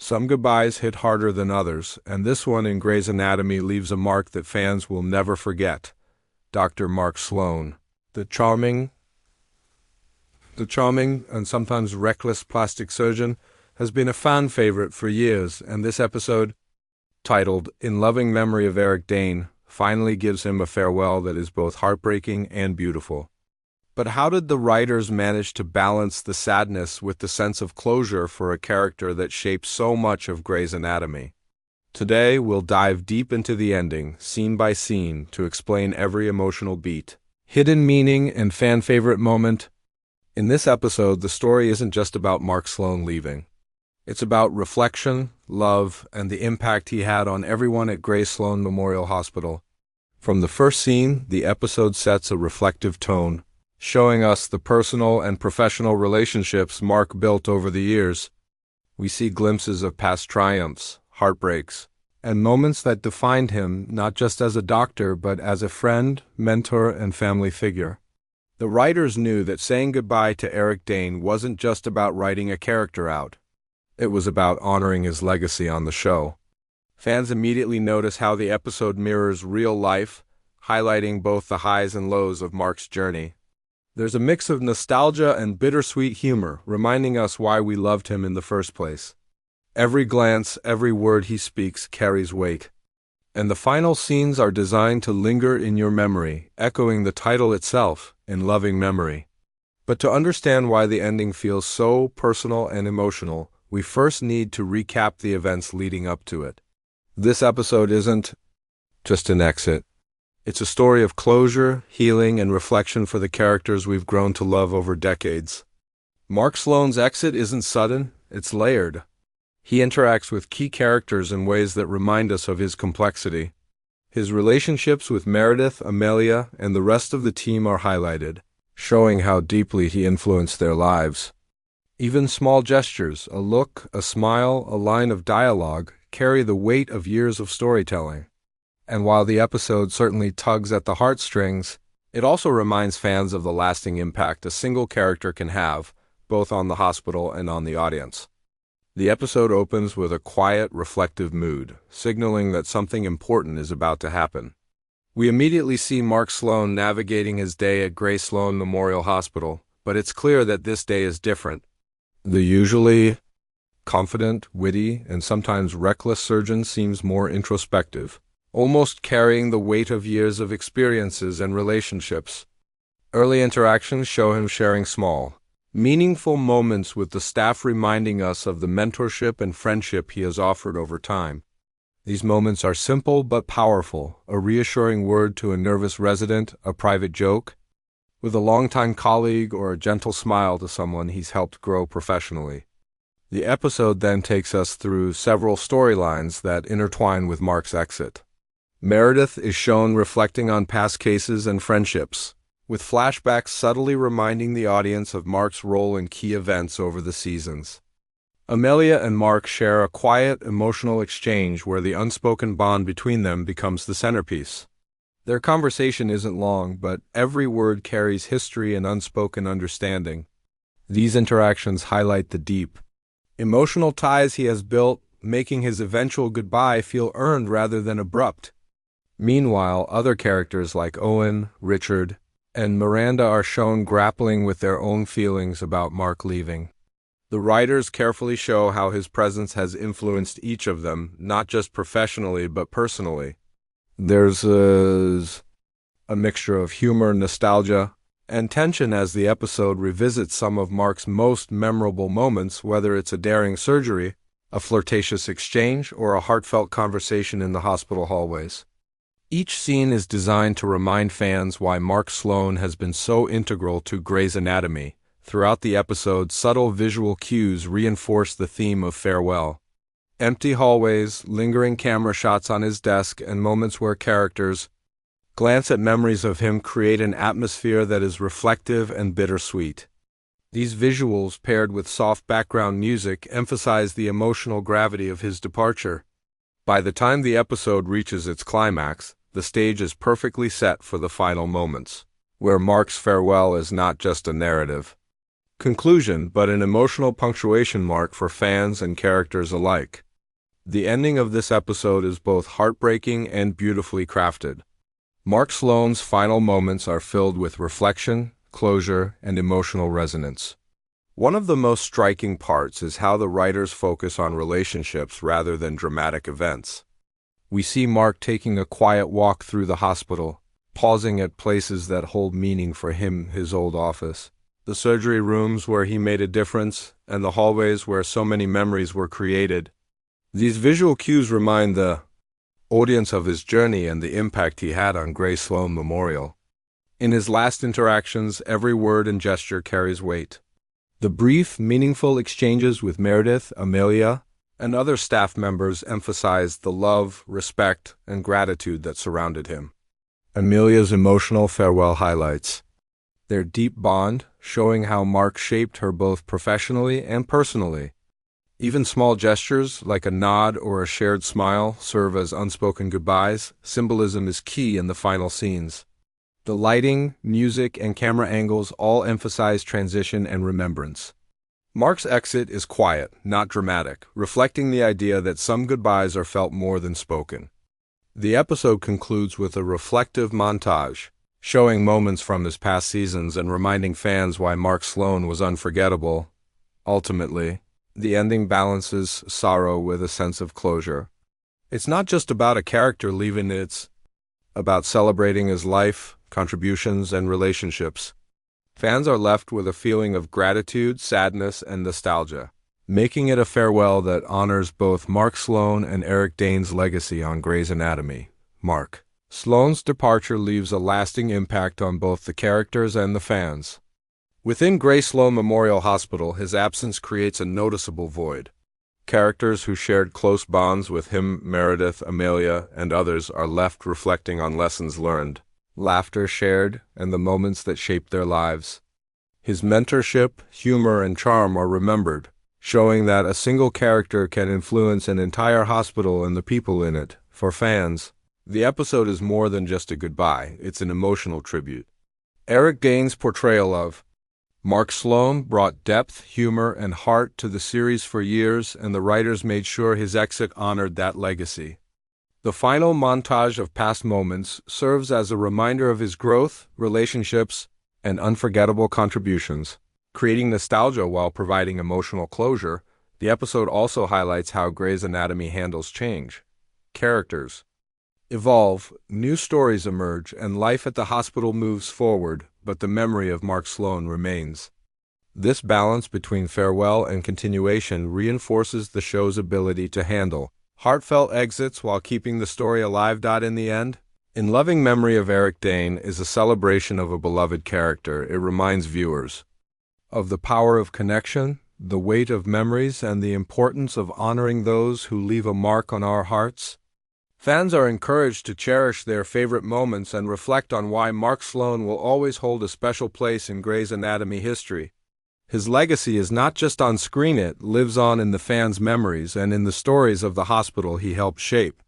Some goodbyes hit harder than others, and this one in Grey's Anatomy leaves a mark that fans will never forget. Dr. Mark Sloan, the charming and sometimes reckless plastic surgeon, has been a fan favorite for years, and this episode, titled In Loving Memory of Eric Dane, finally gives him a farewell that is both heartbreaking and beautiful. But how did the writers manage to balance the sadness with the sense of closure for a character that shaped so much of Grey's Anatomy? Today, we'll dive deep into the ending, scene by scene, to explain every emotional beat, hidden meaning, and fan-favorite moment. In this episode, the story isn't just about Mark Sloan leaving. It's about reflection, love, and the impact he had on everyone at Grey Sloan Memorial Hospital. From the first scene, the episode sets a reflective tone, showing us the personal and professional relationships Mark built over the years. We see glimpses of past triumphs, heartbreaks, and moments that defined him not just as a doctor but as a friend, mentor, and family figure. The writers knew that saying goodbye to Eric Dane wasn't just about writing a character out. It was about honoring his legacy on the show. Fans immediately notice how the episode mirrors real life, highlighting both the highs and lows of Mark's journey. There's a mix of nostalgia and bittersweet humor, reminding us why we loved him in the first place. Every glance, every word he speaks carries weight. And the final scenes are designed to linger in your memory, echoing the title itself, In Loving Memory. But to understand why the ending feels so personal and emotional, we first need to recap the events leading up to it. This episode isn't just an exit. It's a story of closure, healing, and reflection for the characters we've grown to love over decades. Mark Sloan's exit isn't sudden, it's layered. He interacts with key characters in ways that remind us of his complexity. His relationships with Meredith, Amelia, and the rest of the team are highlighted, showing how deeply he influenced their lives. Even small gestures, a look, a smile, a line of dialogue, carry the weight of years of storytelling. And while the episode certainly tugs at the heartstrings, it also reminds fans of the lasting impact a single character can have, both on the hospital and on the audience. The episode opens with a quiet, reflective mood, signaling that something important is about to happen. We immediately see Mark Sloan navigating his day at Grey Sloan Memorial Hospital, but it's clear that this day is different. The usually confident, witty, and sometimes reckless surgeon seems more introspective, almost carrying the weight of years of experiences and relationships. Early interactions show him sharing small, meaningful moments with the staff, reminding us of the mentorship and friendship he has offered over time. These moments are simple but powerful, a reassuring word to a nervous resident, a private joke with a longtime colleague, or a gentle smile to someone he's helped grow professionally. The episode then takes us through several storylines that intertwine with Mark's exit. Meredith is shown reflecting on past cases and friendships, with flashbacks subtly reminding the audience of Mark's role in key events over the seasons. Amelia and Mark share a quiet, emotional exchange where the unspoken bond between them becomes the centerpiece. Their conversation isn't long, but every word carries history and unspoken understanding. These interactions highlight the deep, emotional ties he has built, making his eventual goodbye feel earned rather than abrupt. Meanwhile, other characters like Owen, Richard, and Miranda are shown grappling with their own feelings about Mark leaving. The writers carefully show how his presence has influenced each of them, not just professionally but personally. There's a mixture of humor, nostalgia, and tension as the episode revisits some of Mark's most memorable moments, whether it's a daring surgery, a flirtatious exchange, or a heartfelt conversation in the hospital hallways. Each scene is designed to remind fans why Mark Sloan has been so integral to Grey's Anatomy. Throughout the episode, subtle visual cues reinforce the theme of farewell. Empty hallways, lingering camera shots on his desk, and moments where characters glance at memories of him create an atmosphere that is reflective and bittersweet. These visuals, paired with soft background music, emphasize the emotional gravity of his departure. By the time the episode reaches its climax, the stage is perfectly set for the final moments, where Mark's farewell is not just a narrative. conclusion, but an emotional punctuation mark for fans and characters alike. The ending of this episode is both heartbreaking and beautifully crafted. Mark Sloan's final moments are filled with reflection, closure, and emotional resonance. One of the most striking parts is how the writers focus on relationships rather than dramatic events. We see Mark taking a quiet walk through the hospital, pausing at places that hold meaning for him, his old office, the surgery rooms where he made a difference, and the hallways where so many memories were created. These visual cues remind the audience of his journey and the impact he had on Grey Sloan Memorial. In his last interactions, every word and gesture carries weight. The brief, meaningful exchanges with Meredith, Amelia, and other staff members emphasized the love, respect, and gratitude that surrounded him. Amelia's emotional farewell highlights their deep bond, showing how Mark shaped her both professionally and personally. Even small gestures, like a nod or a shared smile, serve as unspoken goodbyes. Symbolism is key in the final scenes. The lighting, music, and camera angles all emphasize transition and remembrance. Mark's exit is quiet, not dramatic, reflecting the idea that some goodbyes are felt more than spoken. The episode concludes with a reflective montage, showing moments from his past seasons and reminding fans why Mark Sloan was unforgettable. Ultimately, the ending balances sorrow with a sense of closure. It's not just about a character leaving, it's about celebrating his life, contributions, and relationships. Fans are left with a feeling of gratitude, sadness, and nostalgia, making it a farewell that honors both Mark Sloan and Eric Dane's legacy on Grey's Anatomy. Mark Sloan's departure leaves a lasting impact on both the characters and the fans. Within Grey Sloan Memorial Hospital, his absence creates a noticeable void. Characters who shared close bonds with him, Meredith, Amelia, and others, are left reflecting on lessons learned, laughter shared, and the moments that shaped their lives. His mentorship, humor, and charm are remembered, showing that a single character can influence an entire hospital and the people in it. For fans, the episode is more than just a goodbye, it's an emotional tribute. Eric Dane's portrayal of Mark Sloan brought depth, humor, and heart to the series for years, and the writers made sure his exit honored that legacy. The final montage of past moments serves as a reminder of his growth, relationships, and unforgettable contributions. Creating nostalgia while providing emotional closure, the episode also highlights how Grey's Anatomy handles change. Characters evolve, new stories emerge, and life at the hospital moves forward, but the memory of Mark Sloan remains. This balance between farewell and continuation reinforces the show's ability to handle heartfelt exits while keeping the story alive. In the end, In Loving Memory of Eric Dane is a celebration of a beloved character. It reminds viewers of the power of connection, the weight of memories, and the importance of honoring those who leave a mark on our hearts. Fans are encouraged to cherish their favorite moments and reflect on why Mark Sloan will always hold a special place in Grey's Anatomy history. His legacy is not just on screen, it lives on in the fans' memories and in the stories of the hospital he helped shape.